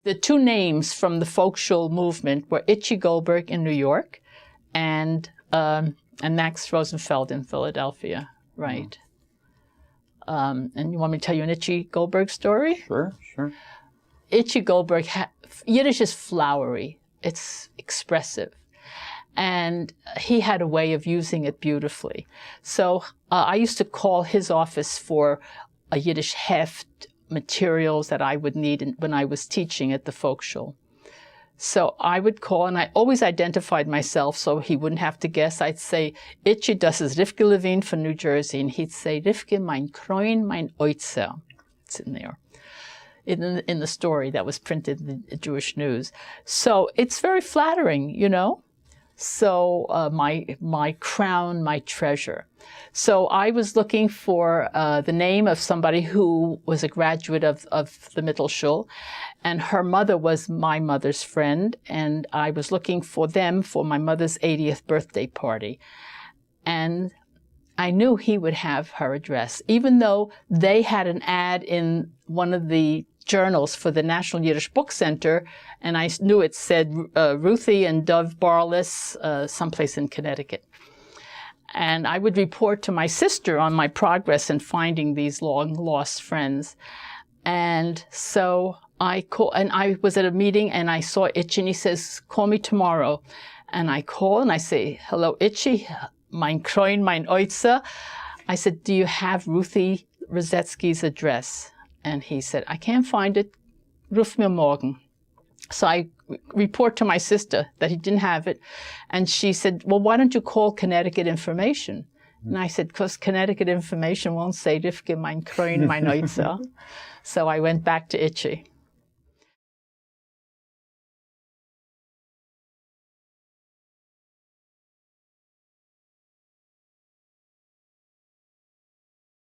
The two names from the Folkschule movement were Itchie Goldberg in New York and Max Rosenfeld in Philadelphia, right? And you want me to tell you an Itchie Goldberg story? Sure, sure. Itchie Goldberg, Yiddish is flowery. It's expressive. And he had a way of using it beautifully. So I used to call his office for a Yiddish heft, materials that I would need when I was teaching at the Folkschule. So I would call, and I always identified myself so he wouldn't have to guess. I'd say, Itchie, das ist Rivke Levine from New Jersey. And he'd say, Rivke, mein Kroin, mein Oitzer. It's in there. In the story that was printed in the Jewish News. So it's very flattering, you know. So my crown, my treasure. So I was looking for the name of somebody who was a graduate of the Mittelschule, and her mother was my mother's friend, and I was looking for them for my mother's 80th birthday party. And I knew he would have her address, even though they had an ad in one of the journals for the National Yiddish Book Center, and I knew it said Ruthie and Dove Barless, someplace in Connecticut. And I would report to my sister on my progress in finding these long-lost friends. And so I was at a meeting, and I saw Itchie, and he says, call me tomorrow. And I call, and I say, hello, Itchie, mein Kroin, mein Oitzer. I said, do you have Ruthie Rosetsky's address? And he said, I can't find it. Ruf mir morgen. So I report to my sister that he didn't have it. And she said, well, why don't you call Connecticut Information? And I said, because Connecticut Information won't say Rivke, mein Kroin, mein Oitzer. So I went back to Itchie.